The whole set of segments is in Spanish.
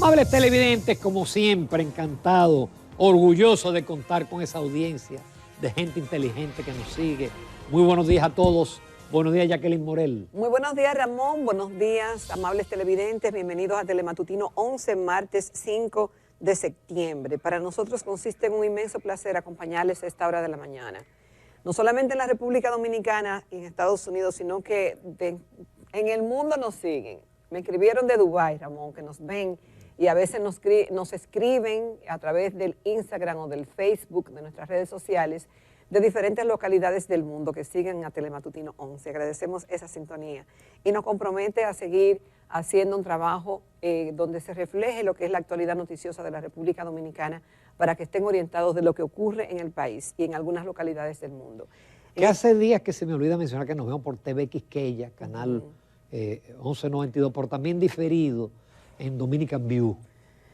Amables televidentes, como siempre, encantado, orgulloso de contar con esa audiencia de gente inteligente que nos sigue. Muy buenos días a todos. Buenos días, Jacqueline Morel. Muy buenos días, Ramón. Buenos días, amables televidentes. Bienvenidos a Telematutino 11, martes 5 de septiembre. Para nosotros consiste en un inmenso placer acompañarles a esta hora de la mañana. No solamente en la República Dominicana y en Estados Unidos, sino que en el mundo nos siguen. Me escribieron de Dubái, Ramón, que nos ven y a veces nos escriben a través del Instagram o del Facebook, de nuestras redes sociales, de diferentes localidades del mundo que siguen a Telematutino 11. Agradecemos esa sintonía y nos compromete a seguir haciendo un trabajo donde se refleje lo que es la actualidad noticiosa de la República Dominicana para que estén orientados de lo que ocurre en el país y en algunas localidades del mundo. Que hace días que se me olvida mencionar que nos vemos por TV Quisqueya, canal 1192, por también diferido en Dominican View,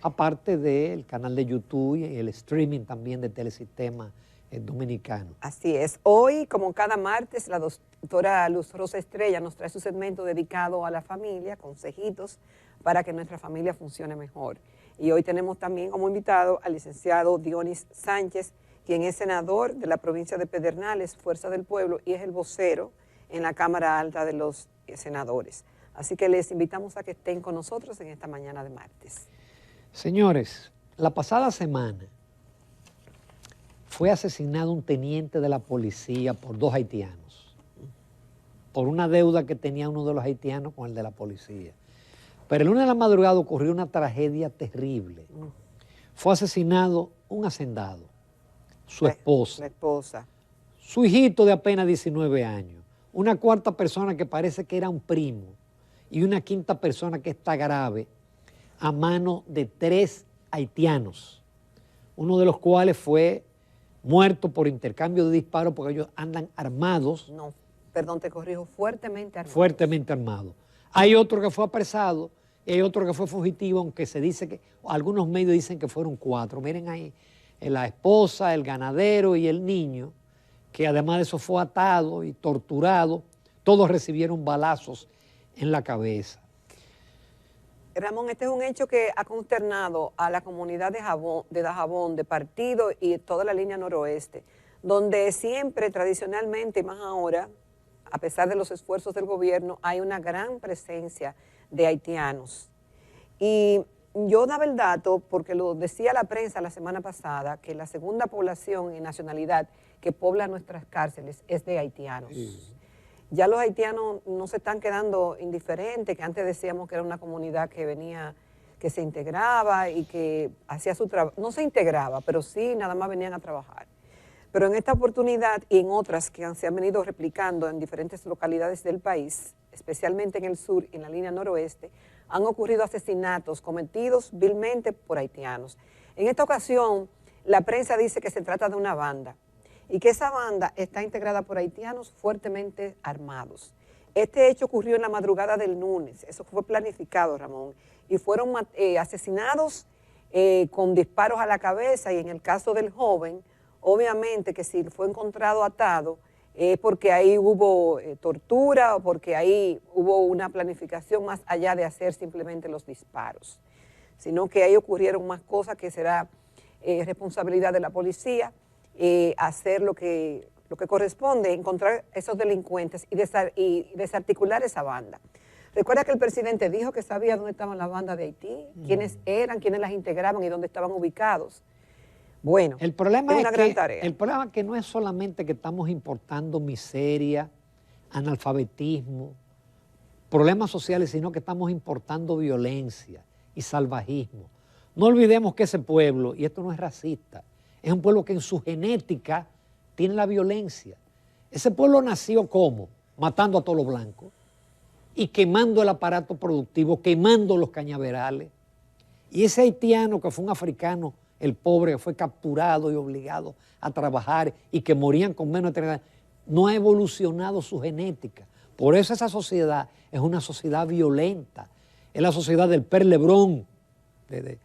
aparte del canal de YouTube y el streaming también de Telesistema Dominicano. Así es. Hoy, como cada martes, la doctora Luz Rosa Estrella nos trae su segmento dedicado a la familia, consejitos para que nuestra familia funcione mejor. Y hoy tenemos también como invitado al licenciado Dionis Sánchez, quien es senador de la provincia de Pedernales, Fuerza del Pueblo, y es el vocero en la Cámara Alta de los Senadores. Así que les invitamos a que estén con nosotros en esta mañana de martes. Señores, la pasada semana fue asesinado un teniente de la policía por dos haitianos, por una deuda que tenía uno de los haitianos con el de la policía. Pero el lunes de la madrugada ocurrió una tragedia terrible. Fue asesinado un hacendado, su esposa, la esposa, su hijito de apenas 19 años, una cuarta persona que parece que era un primo y una quinta persona que está grave a mano de 3 haitianos, uno de los cuales fue muerto por intercambio de disparos porque ellos andan armados. No, perdón, te corrijo, fuertemente armados. Fuertemente armados. Hay otro que fue apresado y hay otro que fue fugitivo, aunque se dice que, algunos medios dicen que fueron 4. Miren ahí, la esposa, el ganadero y el niño, que además de eso fue atado y torturado, todos recibieron balazos en la cabeza. Ramón, este es un hecho que ha consternado a la comunidad de Dajabón, de Partido y toda la línea noroeste, donde siempre, tradicionalmente, y más ahora, a pesar de los esfuerzos del gobierno, hay una gran presencia de haitianos. Y yo daba el dato, porque lo decía la prensa la semana pasada, que la segunda población en nacionalidad que pobla nuestras cárceles es de haitianos. Sí. Ya los haitianos no se están quedando indiferentes, que antes decíamos que era una comunidad que venía, que se integraba y que hacía su trabajo. No se integraba, pero sí nada más venían a trabajar. Pero en esta oportunidad y en otras que se han venido replicando en diferentes localidades del país, especialmente en el sur y en la línea noroeste, han ocurrido asesinatos cometidos vilmente por haitianos. En esta ocasión, la prensa dice que se trata de una banda y que esa banda está integrada por haitianos fuertemente armados. Este hecho ocurrió en la madrugada del lunes, eso fue planificado, Ramón, y fueron asesinados con disparos a la cabeza, y en el caso del joven, obviamente que si fue encontrado atado, porque ahí hubo tortura o porque ahí hubo una planificación más allá de hacer simplemente los disparos, sino que ahí ocurrieron más cosas que será responsabilidad de la policía, hacer lo que corresponde, encontrar esos delincuentes y desarticular esa banda. Recuerda que el presidente dijo que sabía dónde estaban las bandas de Haití, quiénes eran, quiénes las integraban y dónde estaban ubicados. Bueno, el problema es una gran tarea. El problema es que no es solamente que estamos importando miseria, analfabetismo, problemas sociales, sino que estamos importando violencia y salvajismo. No olvidemos que ese pueblo, y esto no es racista, es un pueblo que en su genética tiene la violencia. Ese pueblo nació ¿cómo? Matando a todos los blancos y quemando el aparato productivo, quemando los cañaverales. Y ese haitiano que fue un africano, el pobre que fue capturado y obligado a trabajar y que morían con menos de 30 años, no ha evolucionado su genética. Por eso esa sociedad es una sociedad violenta. Es la sociedad del perlebrón, de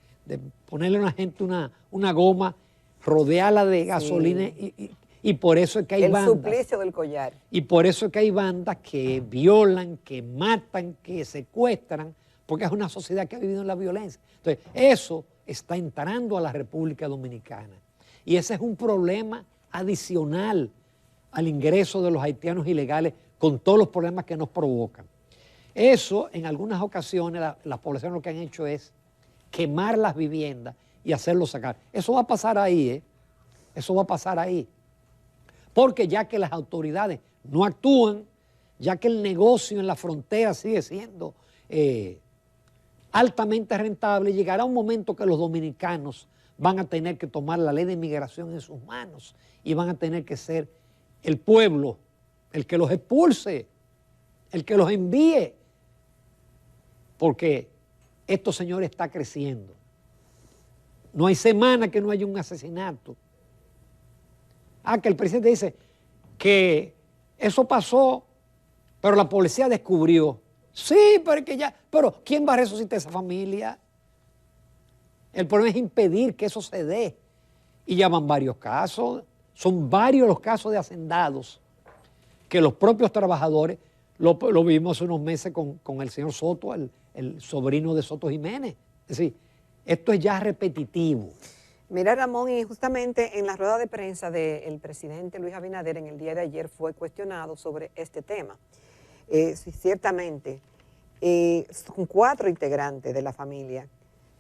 ponerle a una gente una goma, rodearla de gasolina, sí. Y por eso es que hay bandas. El suplicio del collar. Y por eso es que hay bandas que violan, que matan, que secuestran, porque es una sociedad que ha vivido en la violencia. Entonces, eso está entrando a la República Dominicana. Y ese es un problema adicional al ingreso de los haitianos ilegales con todos los problemas que nos provocan. Eso, en algunas ocasiones, las poblaciones lo que han hecho es quemar las viviendas y hacerlos sacar. Eso va a pasar ahí, ¿eh? Eso va a pasar ahí. Porque ya que las autoridades no actúan, ya que el negocio en la frontera sigue siendo altamente rentable, llegará un momento que los dominicanos van a tener que tomar la ley de inmigración en sus manos y van a tener que ser el pueblo el que los expulse, el que los envíe, porque esto, señores, está creciendo. No hay semana que no haya un asesinato. Que el presidente dice que eso pasó, pero la policía descubrió. Sí, pero es que ya, pero ¿quién va a resucitar esa familia? El problema es impedir que eso se dé. Y ya van varios casos, son varios los casos de hacendados que los propios trabajadores, lo vimos hace unos meses con el señor Soto, el sobrino de Soto Jiménez. Es decir, esto es ya repetitivo. Mira, Ramón, y justamente en la rueda de prensa del presidente Luis Abinader en el día de ayer fue cuestionado sobre este tema. Ciertamente, son 4 integrantes de la familia,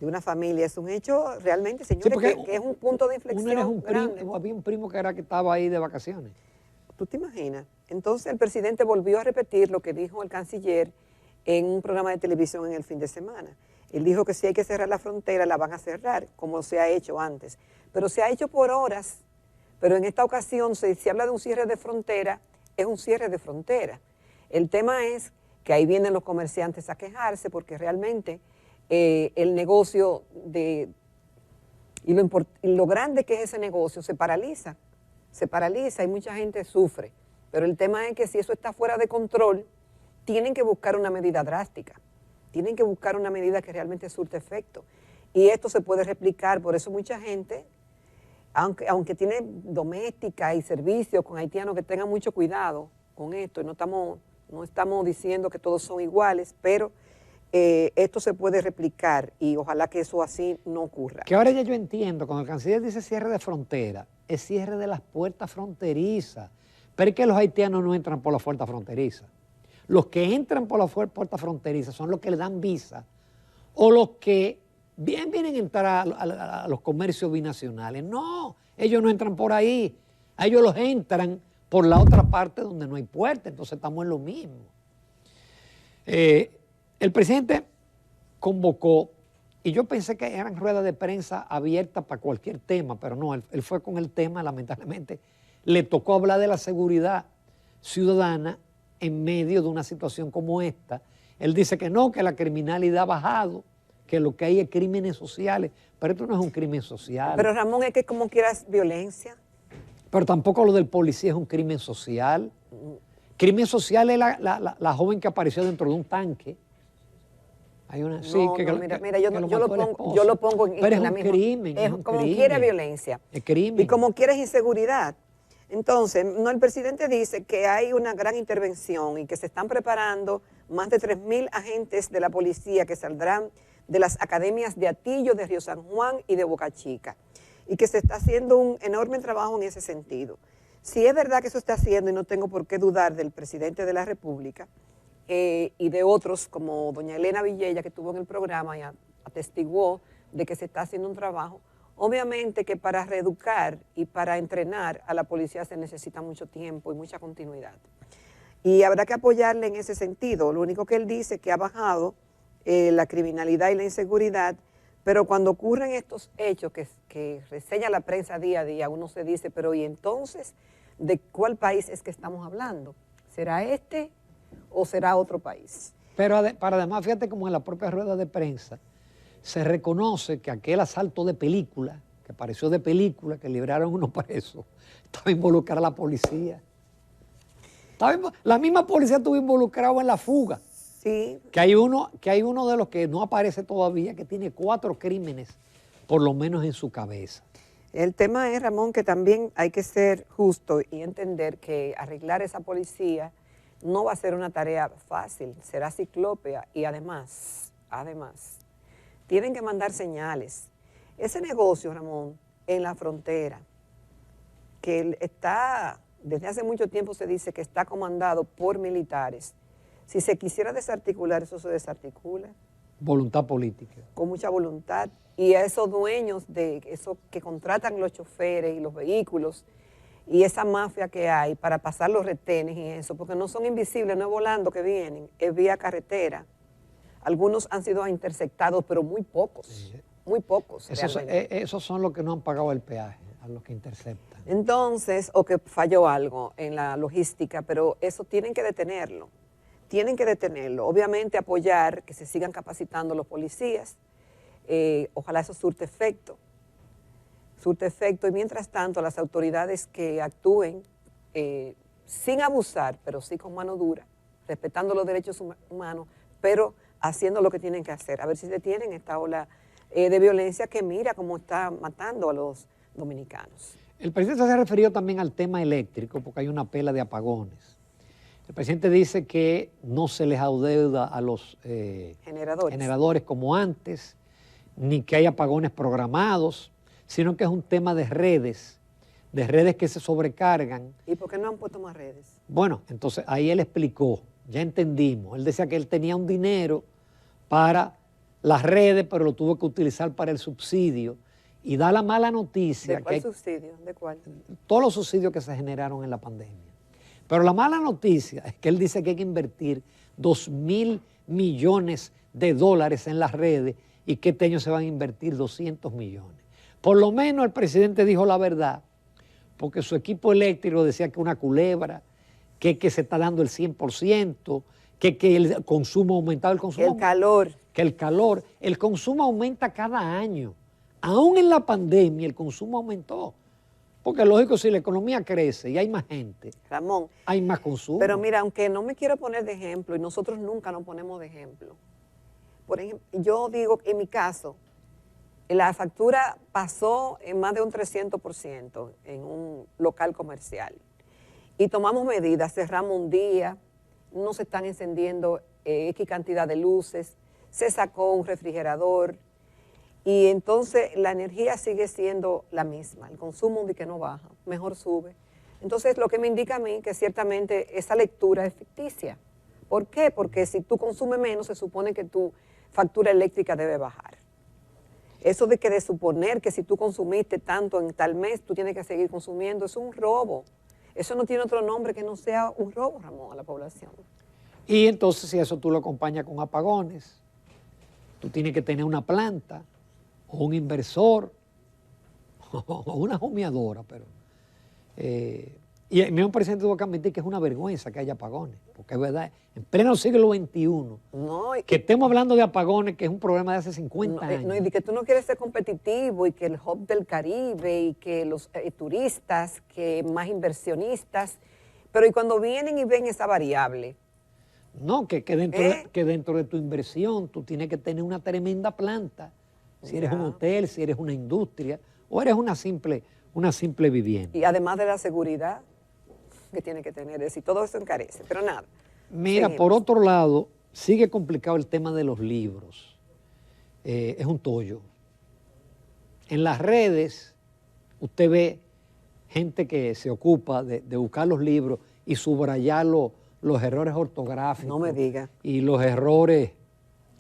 de una familia. Es un hecho realmente, señores, Sí, que es un punto de inflexión grande. Había un primo que estaba ahí de vacaciones. ¿Tú te imaginas? Entonces el presidente volvió a repetir lo que dijo el canciller en un programa de televisión en el fin de semana. Él dijo que si hay que cerrar la frontera, la van a cerrar, como se ha hecho antes. Pero se ha hecho por horas, pero en esta ocasión, si se habla de un cierre de frontera, es un cierre de frontera. El tema es que ahí vienen los comerciantes a quejarse porque realmente el negocio y lo grande que es ese negocio se paraliza y mucha gente sufre. Pero el tema es que si eso está fuera de control, tienen que buscar una medida drástica. Tienen que buscar una medida que realmente surte efecto. Y esto se puede replicar, por eso mucha gente, aunque tiene doméstica y servicios con haitianos, que tengan mucho cuidado con esto. No estamos diciendo que todos son iguales, pero esto se puede replicar y ojalá que eso así no ocurra. Que ahora ya yo entiendo, cuando el canciller dice cierre de frontera, es cierre de las puertas fronterizas. Pero es que los haitianos no entran por la puerta fronteriza. Los que entran por la puerta fronteriza son los que le dan visa o los que vienen a entrar a los comercios binacionales. No, ellos no entran por ahí. A ellos los entran por la otra parte donde no hay puerta. Entonces estamos en lo mismo. El presidente convocó, y yo pensé que eran ruedas de prensa abiertas para cualquier tema, pero no, él fue con el tema, lamentablemente, le tocó hablar de la seguridad ciudadana en medio de una situación como esta. Él dice que no, que la criminalidad ha bajado, que lo que hay es crímenes sociales, pero esto no es un crimen social. Pero Ramón, es que como quieras violencia. Pero tampoco lo del policía es un crimen social. Crimen social es la joven que apareció dentro de un tanque. Hay una, mira, yo lo pongo en, pero en la misma. Crimen, es como quiera violencia. Es crimen. Y como quieres inseguridad. Entonces, el presidente dice que hay una gran intervención y que se están preparando más de 3.000 agentes de la policía que saldrán de las academias de Atillo, de Río San Juan y de Boca Chica. Y que se está haciendo un enorme trabajo en ese sentido. Si es verdad que eso está haciendo, y no tengo por qué dudar del presidente de la República y de otros como doña Elena Villella, que estuvo en el programa y atestiguó de que se está haciendo un trabajo, obviamente que para reeducar y para entrenar a la policía se necesita mucho tiempo y mucha continuidad. Y habrá que apoyarle en ese sentido. Lo único que él dice es que ha bajado la criminalidad y la inseguridad, pero cuando ocurren estos hechos que reseña la prensa día a día, uno se dice, pero ¿y entonces de cuál país es que estamos hablando? ¿Será este o será otro país? Pero además, fíjate como en la propia rueda de prensa, se reconoce que aquel asalto de película, que pareció de película, que libraron unos presos, estaba involucrada la policía. La misma policía estuvo involucrada en la fuga. Sí. Que hay uno de los que no aparece todavía, que tiene 4 crímenes, por lo menos en su cabeza. El tema es, Ramón, que también hay que ser justo y entender que arreglar esa policía no va a ser una tarea fácil, será ciclópea y además tienen que mandar señales. Ese negocio, Ramón, en la frontera, que está, desde hace mucho tiempo se dice que está comandado por militares, si se quisiera desarticular, eso se desarticula. Voluntad política. Con mucha voluntad. Y a esos dueños de eso que contratan los choferes y los vehículos y esa mafia que hay para pasar los retenes y eso, porque no son invisibles, no es volando que vienen, es vía carretera. Algunos han sido interceptados, pero muy pocos, sí. Muy pocos. Esos son los que no han pagado el peaje, a los que interceptan. Entonces, o que falló algo en la logística, pero eso tienen que detenerlo. Tienen que detenerlo. Obviamente apoyar que se sigan capacitando los policías. Ojalá eso surte efecto. Y mientras tanto las autoridades que actúen sin abusar, pero sí con mano dura, respetando los derechos humanos, pero haciendo lo que tienen que hacer. A ver si detienen esta ola de violencia que mira cómo está matando a los dominicanos. El presidente se ha referido también al tema eléctrico porque hay una pela de apagones. El presidente dice que no se les adeuda a los generadores como antes, ni que hay apagones programados, sino que es un tema de redes que se sobrecargan. ¿Y por qué no han puesto más redes? Bueno, entonces ahí él explicó, ya entendimos. Él decía que él tenía un dinero para las redes, pero lo tuvo que utilizar para el subsidio. Y da la mala noticia. ¿De cuál subsidio? ¿De cuál? Todos los subsidios que se generaron en la pandemia. Pero la mala noticia es que él dice que hay que invertir 2.000 millones de dólares en las redes y que este año se van a invertir 200 millones. Por lo menos el presidente dijo la verdad, porque su equipo eléctrico decía que una culebra, que se está dando el 100%, que el consumo ha aumentado. El consumo aumenta cada año. Aún en la pandemia el consumo aumentó. Porque lógico, si la economía crece y hay más gente, Ramón, hay más consumo. Pero mira, aunque no me quiero poner de ejemplo, y nosotros nunca nos ponemos de ejemplo. Por ejemplo, yo digo, en mi caso, la factura pasó en más de un 300% en un local comercial. Y tomamos medidas, cerramos un día, no se están encendiendo X cantidad de luces, se sacó un refrigerador, y entonces la energía sigue siendo la misma, el consumo de que no baja, mejor sube. Entonces lo que me indica a mí que ciertamente esa lectura es ficticia. ¿Por qué? Porque si tú consumes menos, se supone que tu factura eléctrica debe bajar. Eso de suponer que si tú consumiste tanto en tal mes, tú tienes que seguir consumiendo, es un robo. Eso no tiene otro nombre que no sea un robo, Ramón, a la población. Y entonces si eso tú lo acompañas con apagones, tú tienes que tener una planta, o un inversor, o una humeadora, pero... y el mismo presidente tuvo que admitir que es una vergüenza que haya apagones, porque es verdad, en pleno siglo XXI, que estemos hablando de apagones, que es un problema de hace 50 años. No, y que tú no quieres ser competitivo, y que el hub del Caribe, y que los turistas, que más inversionistas, pero y cuando vienen y ven esa variable. No, que dentro de tu inversión tú tienes que tener una tremenda planta. Si eres un hotel, si eres una industria, o eres una simple vivienda. Y además de la seguridad que tiene que tener, es decir, todo eso encarece, pero nada. Mira, seguimos. Por otro lado, sigue complicado el tema de los libros. Es un tollo. En las redes, usted ve gente que se ocupa de buscar los libros y subrayar los errores ortográficos. No me diga. Y los errores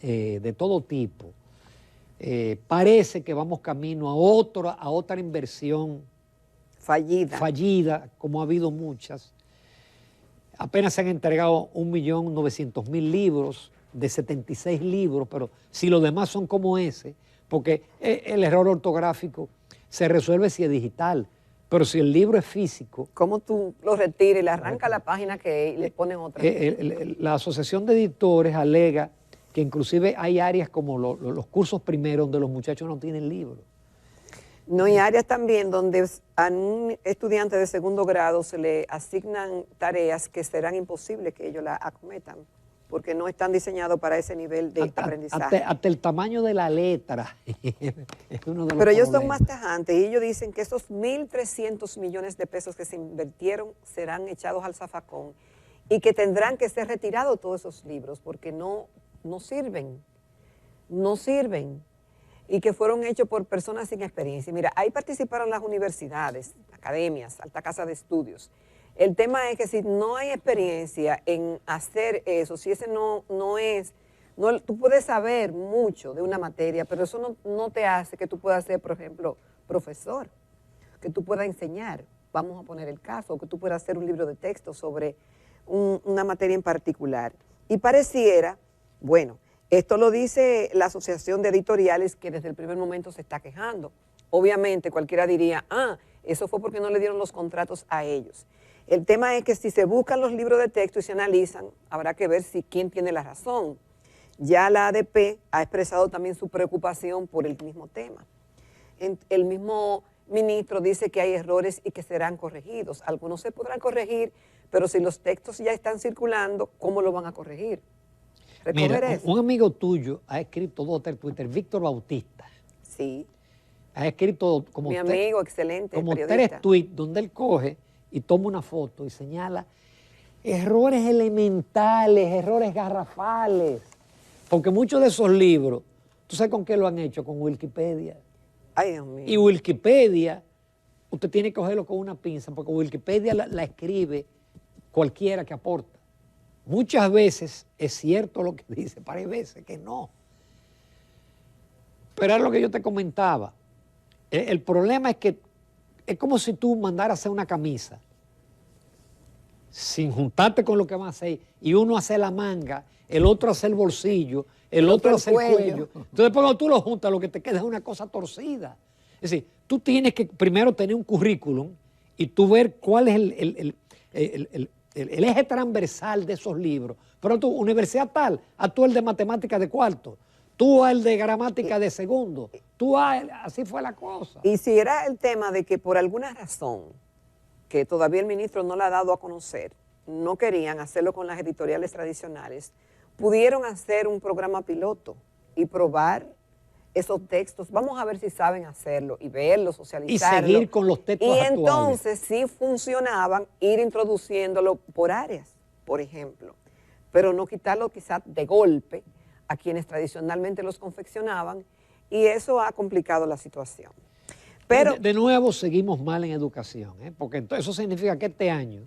de todo tipo. Parece que vamos camino a otra inversión fallida, como ha habido muchas. Apenas se han entregado 1.900.000 libros de 76 libros, pero si los demás son como ese, porque el error ortográfico se resuelve si es digital, pero si el libro es físico... ¿Cómo tú lo retiras y le arrancas la página que le ponen otra? La Asociación de Editores alega que inclusive hay áreas como los cursos primeros donde los muchachos no tienen libros. No, hay áreas también donde a un estudiante de segundo grado se le asignan tareas que serán imposibles que ellos las acometan, porque no están diseñados para ese nivel de aprendizaje. Hasta el tamaño de la letra es uno de los Pero ellos son más tajantes y ellos dicen que esos 1.300 millones de pesos que se invirtieron serán echados al zafacón y que tendrán que ser retirados todos esos libros porque no sirven. no sirven y que fueron hechos por personas sin experiencia. Mira, ahí participaron las universidades, academias, alta casa de estudios. El tema es que si no hay experiencia en hacer eso, si ese no es, tú puedes saber mucho de una materia, pero eso no te hace que tú puedas ser, por ejemplo, profesor, que tú puedas enseñar, vamos a poner el caso, o que tú puedas hacer un libro de texto sobre una materia en particular. Y pareciera, bueno, esto lo dice la Asociación de Editoriales, que desde el primer momento se está quejando. Obviamente cualquiera diría, eso fue porque no le dieron los contratos a ellos. El tema es que si se buscan los libros de texto y se analizan, habrá que ver quién tiene la razón. Ya la ADP ha expresado también su preocupación por el mismo tema. El mismo ministro dice que hay errores y que serán corregidos. Algunos se podrán corregir, pero si los textos ya están circulando, ¿cómo lo van a corregir? Mira, un amigo tuyo ha escrito 2 Twitter, Víctor Bautista. Sí. Ha escrito como mi amigo, excelente como periodista. 3 tweets donde él coge y toma una foto y señala errores elementales, errores garrafales. Porque muchos de esos libros, ¿tú sabes con qué lo han hecho? Con Wikipedia. Ay, Dios mío. Y Wikipedia, usted tiene que cogerlo con una pinza, porque Wikipedia la escribe cualquiera que aporta. Muchas veces es cierto lo que dice, pero hay veces que no. Pero es lo que yo te comentaba. El problema es que es como si tú mandaras a hacer una camisa sin juntarte con lo que van a hacer, y uno hace la manga, el otro hace el bolsillo, el otro hace el cuello. Entonces cuando tú lo juntas, lo que te queda es una cosa torcida. Es decir, tú tienes que primero tener un currículum y tú ver cuál es el eje transversal de esos libros. Pero tú, universidad tal, tú el de matemáticas de cuarto, tú el de gramática de segundo, así fue la cosa. Y si era el tema de que por alguna razón, que todavía el ministro no la ha dado a conocer, no querían hacerlo con las editoriales tradicionales, pudieron hacer un programa piloto y probar esos textos. Vamos a ver si saben hacerlo y verlo, socializarlo. Y seguir con los textos actuales. Y entonces, si funcionaban, ir introduciéndolo por áreas, por ejemplo. Pero no quitarlo quizás de golpe a quienes tradicionalmente los confeccionaban, y eso ha complicado la situación. Pero de nuevo seguimos mal en educación, porque entonces eso significa que este año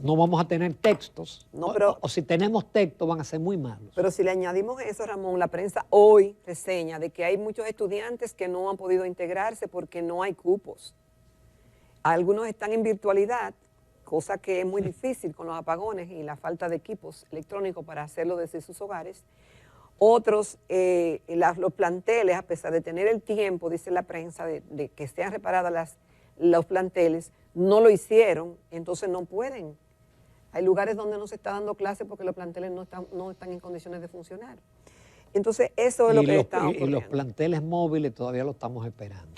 no vamos a tener textos, o si tenemos textos van a ser muy malos. Pero si le añadimos eso, Ramón, la prensa hoy reseña de que hay muchos estudiantes que no han podido integrarse porque no hay cupos. Algunos están en virtualidad, cosa que es muy difícil con los apagones y la falta de equipos electrónicos para hacerlo desde sus hogares. Otros, los planteles, a pesar de tener el tiempo, dice la prensa, de que sean reparadas los planteles, no lo hicieron, entonces no pueden. Hay lugares donde no se está dando clase porque los planteles no están en condiciones de funcionar. Entonces, eso es lo que está ocurriendo. Y los planteles móviles todavía lo estamos esperando.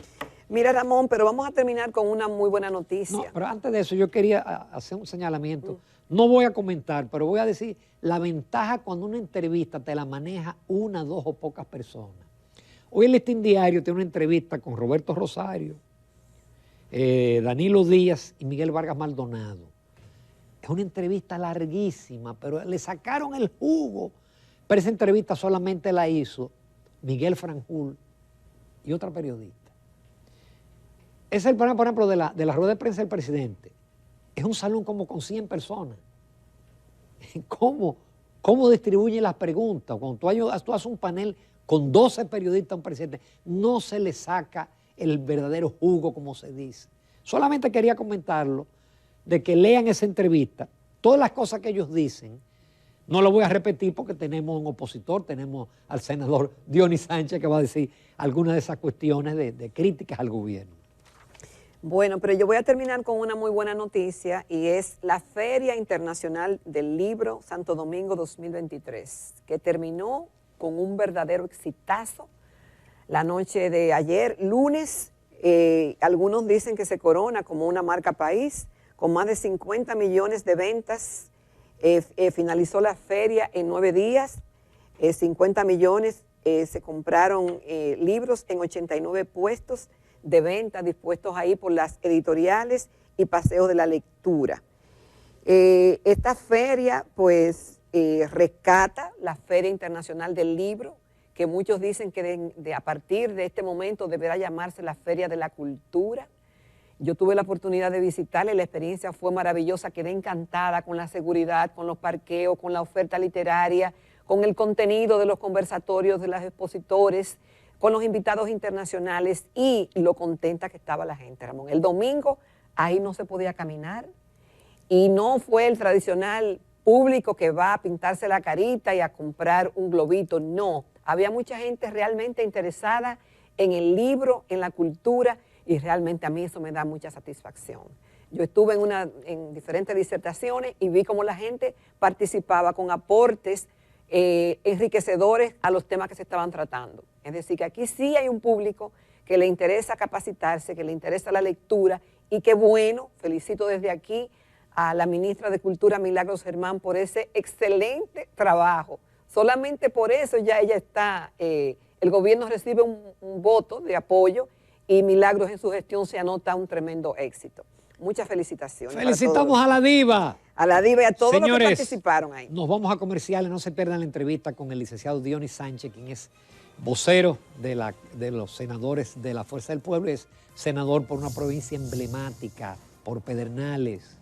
Mira, Ramón, pero vamos a terminar con una muy buena noticia. No, pero antes de eso yo quería hacer un señalamiento. No voy a comentar, pero voy a decir la ventaja cuando una entrevista te la maneja 1, 2 o pocas personas. Hoy el Listín Diario tiene una entrevista con Roberto Rosario, Danilo Díaz y Miguel Vargas Maldonado. Es una entrevista larguísima, pero le sacaron el jugo. Pero esa entrevista solamente la hizo Miguel Franjul y otra periodista. Ese es el problema, por ejemplo, de la rueda de prensa del presidente. Es un salón como con 100 personas. ¿Cómo distribuyen las preguntas? Cuando tú haces un panel con 12 periodistas a un presidente, no se le saca el verdadero jugo, como se dice. Solamente quería comentarlo, de que lean esa entrevista. Todas las cosas que ellos dicen, no lo voy a repetir porque tenemos un opositor, tenemos al senador Dionis Sánchez que va a decir algunas de esas cuestiones de críticas al gobierno. Bueno, pero yo voy a terminar con una muy buena noticia y es la Feria Internacional del Libro Santo Domingo 2023, que terminó con un verdadero exitazo la noche de ayer, lunes. Algunos dicen que se corona como una marca país, con más de 50 millones de ventas. Finalizó la feria en 9 días, 50 millones, se compraron libros en 89 puestos de venta dispuestos ahí por las editoriales y paseos de la lectura. Esta feria pues rescata la Feria Internacional del Libro, que muchos dicen que a partir de este momento deberá llamarse la Feria de la Cultura. Yo tuve la oportunidad de visitarla y la experiencia fue maravillosa, quedé encantada con la seguridad, con los parqueos, con la oferta literaria, con el contenido de los conversatorios de los expositores, con los invitados internacionales y lo contenta que estaba la gente, Ramón. El domingo ahí no se podía caminar y no fue el tradicional público que va a pintarse la carita y a comprar un globito, no. Había mucha gente realmente interesada en el libro, en la cultura, y realmente a mí eso me da mucha satisfacción. Yo estuve en diferentes disertaciones y vi cómo la gente participaba con aportes enriquecedores a los temas que se estaban tratando. Es decir, que aquí sí hay un público que le interesa capacitarse, que le interesa la lectura, y qué bueno, felicito desde aquí a la ministra de Cultura, Milagros Germán, por ese excelente trabajo. Solamente por eso ya ella está, el gobierno recibe un voto de apoyo y Milagros en su gestión se anota un tremendo éxito. Muchas felicitaciones. Felicitamos a la diva. A la diva y a todos Señores, los que participaron ahí. Nos vamos a comerciales, no se pierdan la entrevista con el licenciado Dionis Sánchez, quien es vocero de los senadores de la Fuerza del Pueblo, es senador por una provincia emblemática, por Pedernales.